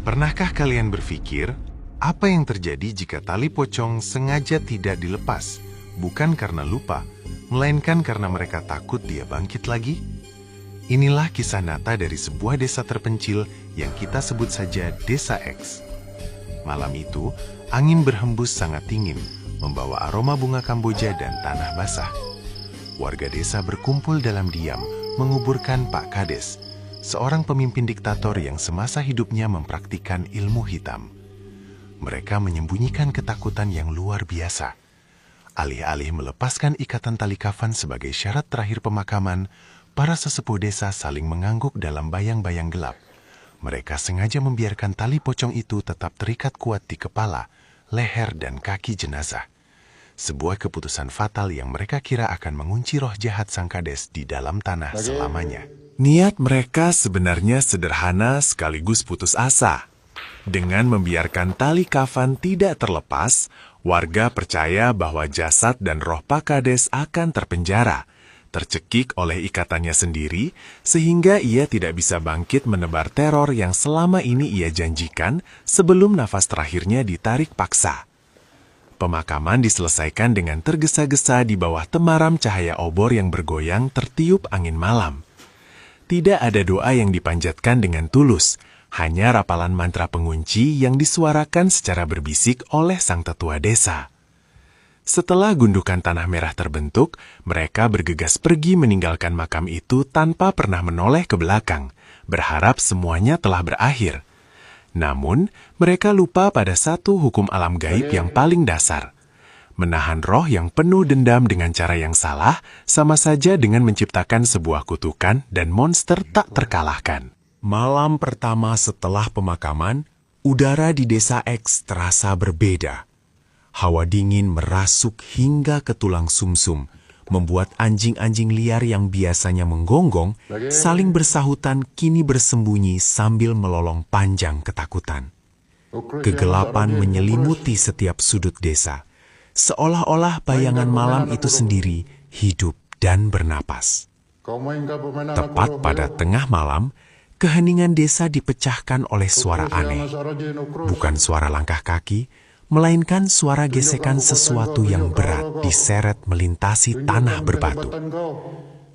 Pernahkah kalian berpikir, apa yang terjadi jika tali pocong sengaja tidak dilepas, bukan karena lupa, melainkan karena mereka takut dia bangkit lagi? Inilah kisah nyata dari sebuah desa terpencil yang kita sebut saja Desa X. Malam itu, angin berhembus sangat dingin, membawa aroma bunga kamboja dan tanah basah. Warga desa berkumpul dalam diam, menguburkan Pak Kades, seorang pemimpin diktator yang semasa hidupnya mempraktikkan ilmu hitam. Mereka menyembunyikan ketakutan yang luar biasa. Alih-alih melepaskan ikatan tali kafan sebagai syarat terakhir pemakaman, para sesepuh desa saling mengangguk dalam bayang-bayang gelap. Mereka sengaja membiarkan tali pocong itu tetap terikat kuat di kepala, leher, dan kaki jenazah. Sebuah keputusan fatal yang mereka kira akan mengunci roh jahat sang Kades di dalam tanah selamanya. Niat mereka sebenarnya sederhana sekaligus putus asa. Dengan membiarkan tali kafan tidak terlepas, warga percaya bahwa jasad dan roh Pak Kades akan terpenjara, tercekik oleh ikatannya sendiri, sehingga ia tidak bisa bangkit menebar teror yang selama ini ia janjikan sebelum nafas terakhirnya ditarik paksa. Pemakaman diselesaikan dengan tergesa-gesa di bawah temaram cahaya obor yang bergoyang tertiup angin malam. Tidak ada doa yang dipanjatkan dengan tulus, hanya rapalan mantra pengunci yang disuarakan secara berbisik oleh sang tetua desa. Setelah gundukan tanah merah terbentuk, mereka bergegas pergi meninggalkan makam itu tanpa pernah menoleh ke belakang, berharap semuanya telah berakhir. Namun, mereka lupa pada satu hukum alam gaib yang paling dasar. Menahan roh yang penuh dendam dengan cara yang salah, sama saja dengan menciptakan sebuah kutukan dan monster tak terkalahkan. Malam pertama setelah pemakaman, udara di Desa X terasa berbeda. Hawa dingin merasuk hingga ke tulang sumsum, membuat anjing-anjing liar yang biasanya menggonggong saling bersahutan kini bersembunyi sambil melolong panjang ketakutan. Kegelapan menyelimuti setiap sudut desa, seolah-olah bayangan malam itu sendiri hidup dan bernapas. Tepat pada tengah malam, keheningan desa dipecahkan oleh suara aneh. Bukan suara langkah kaki, melainkan suara gesekan sesuatu yang berat diseret melintasi tanah berbatu.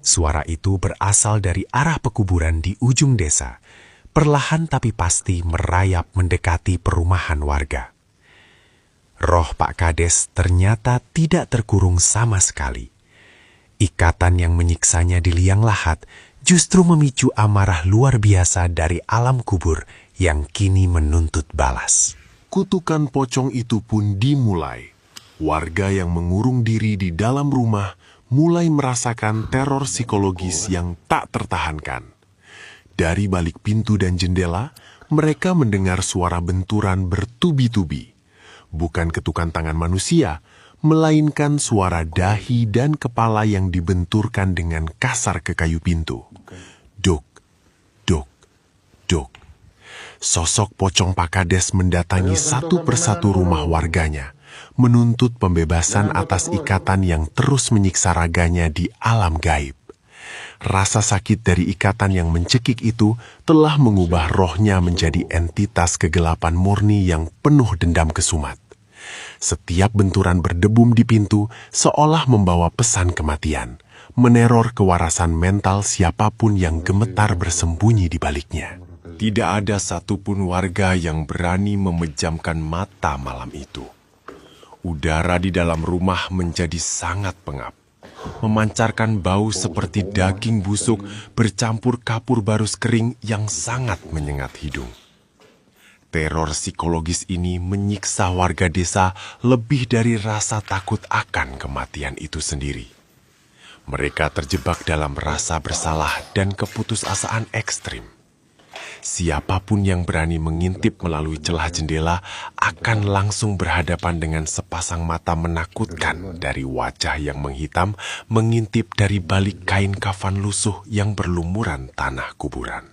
Suara itu berasal dari arah pekuburan di ujung desa, perlahan tapi pasti merayap mendekati perumahan warga. Roh Pak Kades ternyata tidak terkurung sama sekali. Ikatan yang menyiksanya di liang lahat justru memicu amarah luar biasa dari alam kubur yang kini menuntut balas. Kutukan pocong itu pun dimulai. Warga yang mengurung diri di dalam rumah mulai merasakan teror psikologis yang tak tertahankan. Dari balik pintu dan jendela, mereka mendengar suara benturan bertubi-tubi. Bukan ketukan tangan manusia, melainkan suara dahi dan kepala yang dibenturkan dengan kasar ke kayu pintu. Duk, duk, duk. Sosok pocong Pak Kades mendatangi satu persatu rumah warganya, menuntut pembebasan atas ikatan yang terus menyiksa raganya di alam gaib. Rasa sakit dari ikatan yang mencekik itu telah mengubah rohnya menjadi entitas kegelapan murni yang penuh dendam kesumat. Setiap benturan berdebum di pintu seolah membawa pesan kematian, meneror kewarasan mental siapapun yang gemetar bersembunyi di baliknya. Tidak ada satupun warga yang berani memejamkan mata malam itu. Udara di dalam rumah menjadi sangat pengap, memancarkan bau seperti daging busuk bercampur kapur barus kering yang sangat menyengat hidung. Teror psikologis ini menyiksa warga desa lebih dari rasa takut akan kematian itu sendiri. Mereka terjebak dalam rasa bersalah dan keputusasaan ekstrim. Siapapun yang berani mengintip melalui celah jendela akan langsung berhadapan dengan sepasang mata menakutkan dari wajah yang menghitam mengintip dari balik kain kafan lusuh yang berlumuran tanah kuburan.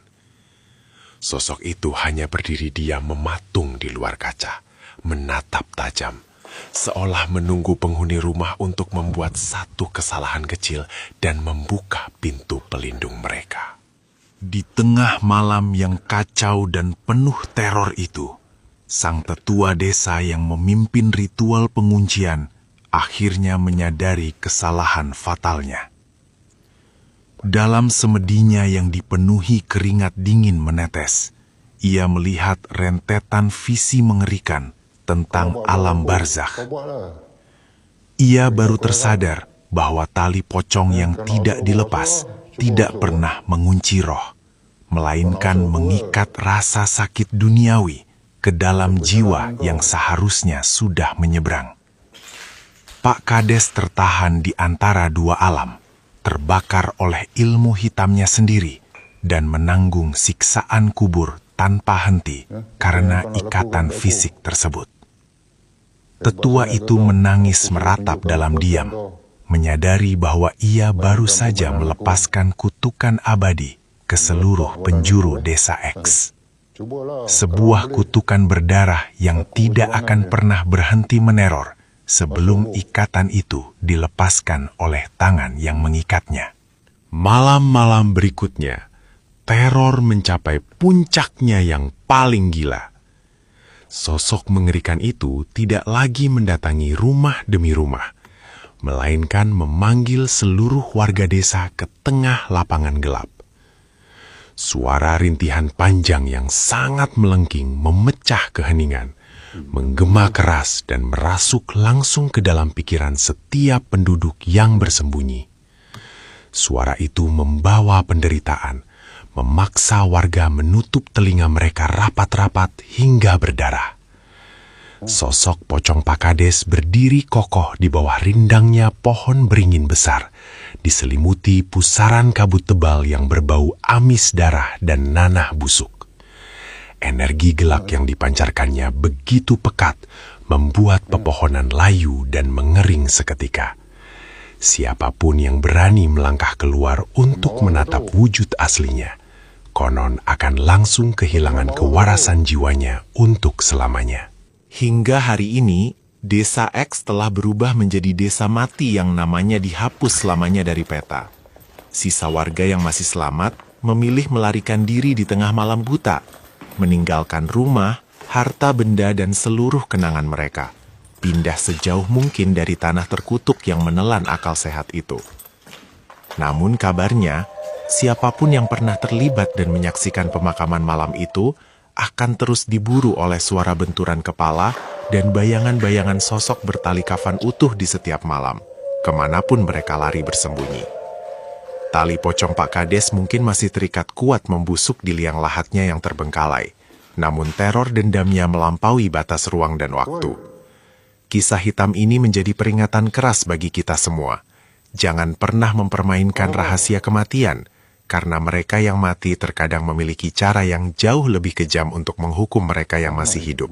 Sosok itu hanya berdiri diam mematung di luar kaca, menatap tajam, seolah menunggu penghuni rumah untuk membuat satu kesalahan kecil dan membuka pintu pelindung mereka. Di tengah malam yang kacau dan penuh teror itu, sang tetua desa yang memimpin ritual penguncian akhirnya menyadari kesalahan fatalnya. Dalam semedinya yang dipenuhi keringat dingin menetes, ia melihat rentetan visi mengerikan tentang alam barzakh. Ia baru tersadar bahwa tali pocong yang tidak dilepas tidak pernah mengunci roh, melainkan mengikat rasa sakit duniawi ke dalam jiwa yang seharusnya sudah menyeberang. Pak Kades tertahan di antara dua alam, terbakar oleh ilmu hitamnya sendiri, dan menanggung siksaan kubur tanpa henti karena ikatan fisik tersebut. Tetua itu menangis meratap dalam diam, menyadari bahwa ia baru saja melepaskan kutukan abadi ke seluruh penjuru desa X. Sebuah kutukan berdarah yang tidak akan pernah berhenti meneror sebelum ikatan itu dilepaskan oleh tangan yang mengikatnya. Malam-malam berikutnya, teror mencapai puncaknya yang paling gila. Sosok mengerikan itu tidak lagi mendatangi rumah demi rumah, melainkan memanggil seluruh warga desa ke tengah lapangan gelap. Suara rintihan panjang yang sangat melengking memecah keheningan, menggema keras dan merasuk langsung ke dalam pikiran setiap penduduk yang bersembunyi. Suara itu membawa penderitaan, memaksa warga menutup telinga mereka rapat-rapat hingga berdarah. Sosok pocong Pak Kades berdiri kokoh di bawah rindangnya pohon beringin besar, diselimuti pusaran kabut tebal yang berbau amis darah dan nanah busuk. Energi gelap yang dipancarkannya begitu pekat, membuat pepohonan layu dan mengering seketika. Siapapun yang berani melangkah keluar untuk menatap wujud aslinya, konon akan langsung kehilangan kewarasan jiwanya untuk selamanya. Hingga hari ini, Desa X telah berubah menjadi desa mati yang namanya dihapus selamanya dari peta. Sisa warga yang masih selamat memilih melarikan diri di tengah malam buta, meninggalkan rumah, harta benda dan seluruh kenangan mereka, pindah sejauh mungkin dari tanah terkutuk yang menelan akal sehat itu. Namun kabarnya, siapapun yang pernah terlibat dan menyaksikan pemakaman malam itu akan terus diburu oleh suara benturan kepala dan bayangan-bayangan sosok bertali kafan utuh di setiap malam, kemanapun mereka lari bersembunyi. Tali pocong Pak Kades mungkin masih terikat kuat membusuk di liang lahatnya yang terbengkalai, namun teror dendamnya melampaui batas ruang dan waktu. Kisah hitam ini menjadi peringatan keras bagi kita semua. Jangan pernah mempermainkan rahasia kematian, karena mereka yang mati terkadang memiliki cara yang jauh lebih kejam untuk menghukum mereka yang masih hidup.